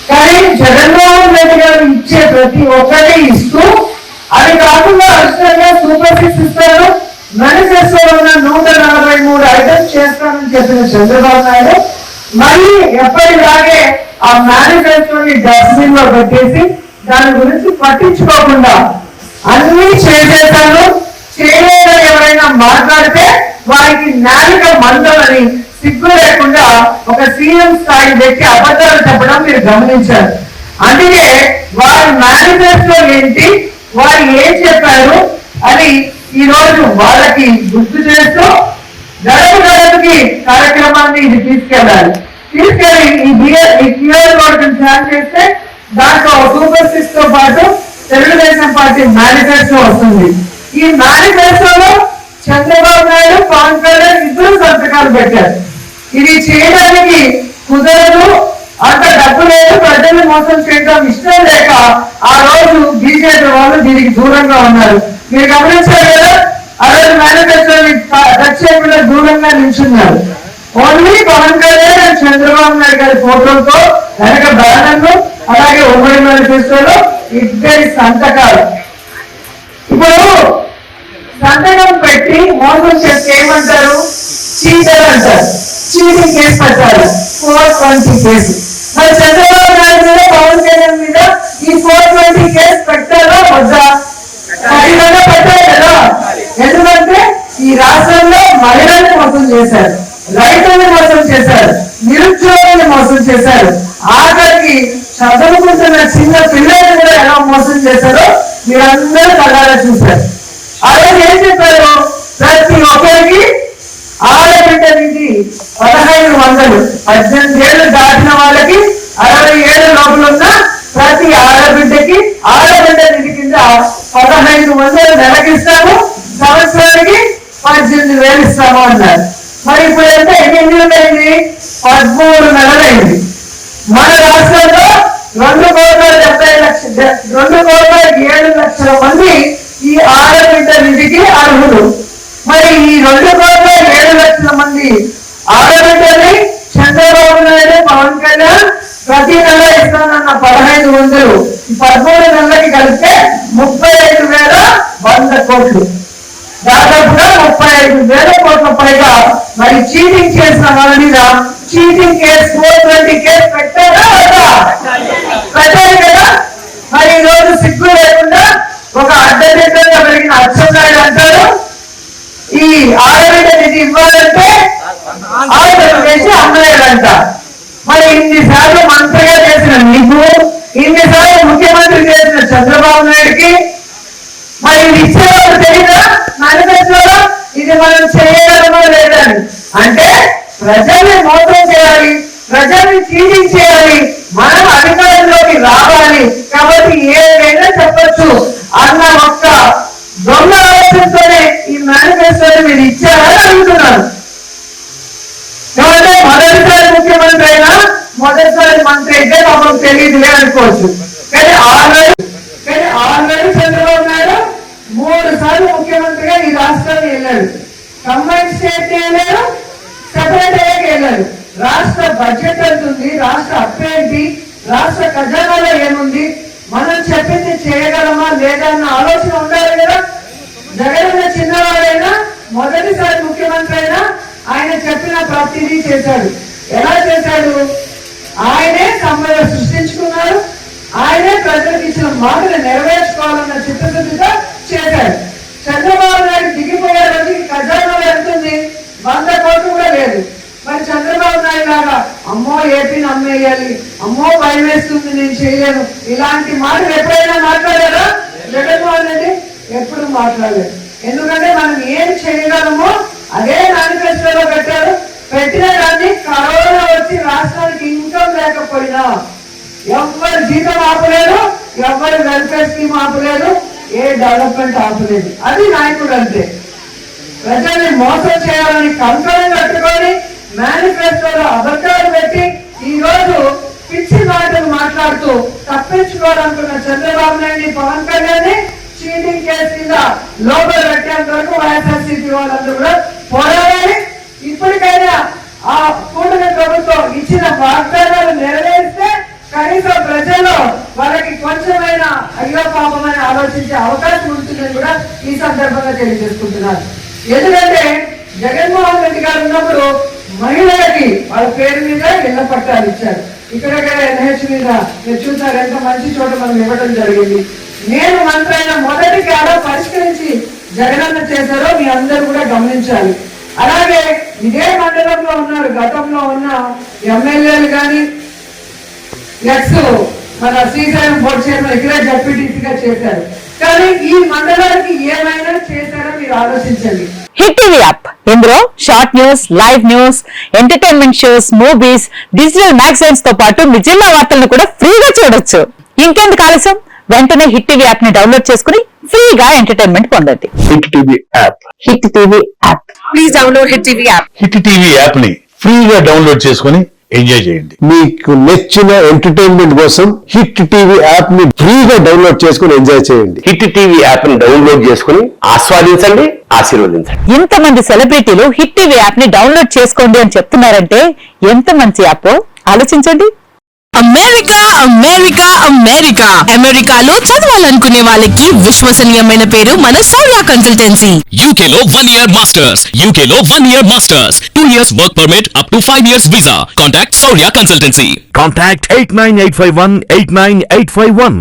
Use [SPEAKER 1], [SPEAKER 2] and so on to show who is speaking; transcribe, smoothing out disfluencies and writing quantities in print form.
[SPEAKER 1] కానీ జగన్మోహన్ రెడ్డి గారు ఇచ్చే ప్రతి ఒక్కటి ఇస్తూ అది కాకుండా అడిషనల్గా సూపర్ సిక్స్ ఇస్తారు, మేనిఫెస్టోలో ఉన్న 143 ఐటమ్స్ చేస్తానని చెప్పిన చంద్రబాబు నాయుడు మళ్ళీ ఎప్పటిలాగే ఆ మేనిఫెస్టోని డస్ట్బిన్ లో పెట్టేసి దాని గురించి పట్టించుకోకుండా అన్ని చేసేసాను, చేయలేదని ఎవరైనా మాట్లాడితే వారికి నాలుక మందమని సిగ్గు లేకుండా ఒక సీఎం స్థాయి వ్యక్తి అబద్ధాలు చెప్పడం మీరు గమనించారు. అందుకే వారి మేనిఫెస్టో ఏంటి, వారు ఏం చెప్పారు అని ఈ రోజు వాళ్ళకి గుర్తు చేస్తూ గడప గడపకి కార్యక్రమాన్ని ఇది తీసుకెళ్ళాలి. తీసుకెళ్ళి ఈ క్యూఆర్ కోడ్ ప్లాన్ చేస్తే దాంట్లో సూపర్ సిక్స్ తో పాటు తెలుగుదేశం పార్టీ మేనిఫెస్టో వస్తుంది. ఈ మేనిఫెస్టోలో చంద్రబాబు నాయుడు, పవన్ కళ్యాణ్ ఇద్దరు సంతకాలు పెట్టారు. ఇది చేయడానికి కుదరదు, అంత డబ్బు లేదు, ప్రజల్ని మోసం చేయడం ఇష్టం లేక ఆ రోజు బీజేపీ వాళ్ళు దీనికి దూరంగా ఉన్నారు. మీరు గమనించారు కదా, ఆ రోజు మేనిఫెస్టోని టచ్ చేయకుండా దూరంగా నిల్చున్నారు. ఓన్లీ పవన్ కళ్యాణ్ అండ్ చంద్రబాబు నాయుడు గారి ఫోటోలతో వెనక బ్యానర్లు, అలాగే ఉమ్మడి మేనిఫెస్టోలో ఇద్దరి సంతకాలు. ఇప్పుడు సంతకం పెట్టి మోసం చేస్తే ఏమంటారు, చీటర్ అంటారు, చీటింగ్ కేసు పెట్టాలి, 420 కేసు. మరి చంద్రబాబు నాయుడు మీద, పవన్ కళ్యాణ్ మీద ఈ 420 కేసు పెట్టారా వద్దా? ఖచ్చితంగా పెట్టాలి కదా. ఎందుకంటే ఈ రాష్ట్రంలో మహిళల్ని మోసం చేశారు, రైతుల్ని మోసం చేశారు, నిరుద్యోగుల్ని మోసం చేశారు, ఆఖరికి చదువుకుంటున్న చిన్న పిల్లల్ని కూడా ఎలా మోసం చేశారో మీరందరూ కళ్ళారా చూశారు. ఆ రోజు ఏం చెప్పారు, ప్రతి ఒక్కరికి ఆడబిడ్డ నిధి 1500, 18 ఏళ్ళు దాటిన వాళ్ళకి 60 ఏళ్ళ లోపల ఉన్న ప్రతి ఆడబిడ్డకి ఆడబిడ్డ నిధి కింద 1500 నెలకిస్తాము, సంవత్సరానికి 18,000 ఇస్తాము అన్నారు. మరి ఇప్పుడు ఎంత ఎన్ని నెలలైంది, 13 నెలలైంది. మన రాష్ట్రంలో 2,70,00,000 మంది ఈ ఆడబిడ్డ నిధికి అర్హులు. మరి ఈ 2,07,00,000 మంది ఆడబిడ్డని చంద్రబాబు నాయుడు, పవన్ కళ్యాణ్ ప్రతి నెల ఇస్తానన్న 1500 ఈ 13 నెలలకి కలిపితే 35,100 కోట్లు, దాదాపుగా 35,000 కోట్ల పైగా మరి చీటింగ్ చేసిన వాళ్ళ మీద చీటింగ్ కేసు 420 కేసు పెట్టారా వద్దా? పెట్టాలి కదా. మరి ఈ రోజు సిగ్గు లేకుండా ఒక అడ్డదిడ్డంగా పెరిగిన అచ్చెన్నాయుడు అంటారు, ఈ ఆడబిడ్డ నిధి ఇవ్వాలంటే ఆడబిడ్డ వేసి అమ్మలేదంట. మరి ఇన్నిసార్లు మంత్రిగా చేసిన నీకు, ఇన్నిసార్లు ముఖ్యమంత్రి చేసిన చంద్రబాబు నాయుడికి మరి ఇది ఇచ్చేవాళ్ళు తెలియదా మేనిఫెస్టోలో? ఇది మనం చేయగలమో లేదని. అంటే ప్రజల్ని మోసం చేయాలి, ప్రజల్ని చీటింగ్ చేయాలి, మనం అధికారంలోకి రావాలి కాబట్టి ఏదైనా చెప్పచ్చు అన్న ఒక్క దొంగ ఆలోచనతోనే ఈ మేనిఫెస్టోని మీరు ఇచ్చారని అడుగుతున్నాను. కాబట్టి మొదటిసారి ముఖ్యమంత్రి అయినా, మొదటిసారి మంత్రి అయితే పాపం తెలియదులే అనుకోవచ్చు. కానీ ఆల్రెడీ చంద్రబాబు నాయుడు 3 సార్లు ముఖ్యమంత్రిగా ఈ రాష్ట్రాన్ని వెళ్ళాడు. కంబైన్ స్టేట్ వెళ్ళాడు, సెపరేట్ అయ్యాక వెళ్ళాడు. రాష్ట్ర బడ్జెట్ ఎంత ఉంది, రాష్ట్ర అప్పు ఏంటి, రాష్ట్ర ఖజానాలో ఏముంది, మనం చెప్పింది చేయగలమా లేదా అన్న ఆలోచన ఉండాలి కదా. జగన్ చిన్నవాడైనా, మొదటిసారి ముఖ్యమంత్రి అయినా ఆయన చెప్పిన ప్రతిదీ చేశాడు. ఎలా చేశాడు? ఆయనే సంపద సృష్టించుకున్నారు, ఆయనే ప్రజలకు ఇచ్చిన మాటలు నెరవేర్చుకోవాలన్న చిత్తశుద్ధితో చేశాడు. చంద్రబాబు నాయుడు దిగిపోయే రోజుకి ఖజానాలో ఎంతుంది, 100 కోట్లు కూడా లేదు. మరి చంద్రబాబు నాయుడు లాగా అమ్మో ఏపీని అమ్మేయాలి, అమ్మో భయం వేస్తుంది, నేను చేయలేను, ఇలాంటి మాటలు ఎప్పుడైనా మాట్లాడారా? జగన్మోహన్ రెడ్డి ఎప్పుడు మాట్లాడలేదు. ఎందుకంటే మనం ఏం చేయగలమో అదే మేనిఫెస్టోలో పెట్టారు. పెట్టిన దాన్ని కరోనా వచ్చి రాష్ట్రానికి ఇన్కమ్ లేకపోయినా ఎవరు జీతం ఆపలేదు, ఎవరు వెల్ఫేర్ స్కీమ్ ఆపలేదు, ఏ డెవలప్మెంట్ ఆపలేదు. అది నాయకుడు అంటే. ప్రజల్ని మోసం చేయాలని కంకణం కట్టుకొని మేనిఫెస్టోలో అబద్ధాలు పెట్టి ఈ రోజు పిచ్చి మాటలు మాట్లాడుతూ తప్పించుకోవాలనుకున్న చంద్రబాబు నాయుడు, పవన్ కళ్యాణ్ చీటింగ్ కేసు కింద లోపల పెట్టేంత వరకు వైఎస్ఆర్సీపీ వాళ్ళందరూ కూడా పోరాడాలి. ఇప్పటికైనా ఆ కూటమి ప్రభుత్వం ఇచ్చిన వాగ్దానాలు నెరవేరిస్తే కనీసం ప్రజల్లో వాళ్ళకి కొంచెమైనా అయ్యో పాపమని ఆలోచించే అవకాశం ఉంటుందని కూడా ఈ సందర్భంగా తెలియజేసుకుంటున్నారు. ఎందుకంటే జగన్మోహన్ రెడ్డి గారు ఉన్నప్పుడు మహిళలకి వాళ్ళ పేరు మీద ఇళ్ల పట్టాలు ఇచ్చారు. ఇక్కడ NH మీద మీరు చూసారు ఎంత మంచి చోట మనం ఇవ్వడం జరిగింది. నేను మంత్రి అయిన మొదటి కాలం పరిష్కరించి జగనన్న చేశారో మీ అందరూ కూడా గమనించాలి. అలాగే ఇదే మండలంలో ఉన్నారు గతంలో ఉన్న ఎమ్మెల్యేలు కానీ ఎక్స్ మన శ్రీశైలం బోర్డు చైర్మన్ ఇక్కడే జడ్పీటీసీగా చేశారు. కానీ ఈ మండలానికి ఏమైనా చేశారో మీరు ఆలోచించండి.
[SPEAKER 2] హిట్ టీవీ యాప్ ఇందులో short news, live news, entertainment shows, movies, digital magazines తో పాటు మీ జిల్లా వార్తలను కూడా ఫ్రీగా చూడొచ్చు. ఇంకెందుకు ఆలస్యం, వెంటనే హిట్ టీవీ యాప్ ని డౌన్లోడ్ చేసుకుని ఫ్రీగా ఎంటర్టైన్మెంట్ పొందండి.
[SPEAKER 3] Hit TV app.
[SPEAKER 2] Hit TV app. Please download hit TV app.
[SPEAKER 3] Hit TV app ని ఫ్రీగా డౌన్లోడ్ చేసుకుని ఎంజాయ్ చేయండి.
[SPEAKER 4] మీకు నచ్చిన ఎంటర్టైన్మెంట్ కోసం హిట్ టీవీ యాప్ ని ఫ్రీగా డౌన్లోడ్ చేసుకుని ఎంజాయ్ చేయండి.
[SPEAKER 5] హిట్ టీవీ యాప్ ని డౌన్లోడ్ చేసుకుని ఆస్వాదించండి, ఆశీర్వదించండి.
[SPEAKER 2] ఇంతమంది సెలబ్రిటీలు హిట్ టీవీ యాప్ ని డౌన్లోడ్ చేసుకోండి అని చెప్తున్నారంటే ఎంత మంచి యాప్ ఆలోచించండి.
[SPEAKER 6] అమెరికా అమెరికా అమెరికా అమెరికాలో చదవాలనుకునే వాళ్ళకి విశ్వసనీయమైన పేరు మన శౌర్య కన్సల్టెన్సీ.
[SPEAKER 7] UK లో 1 year masters. UK లో 1 year masters. 2 years work permit up to 5 years visa. Contact Shaurya Consultancy.
[SPEAKER 8] Contact 89851 89851.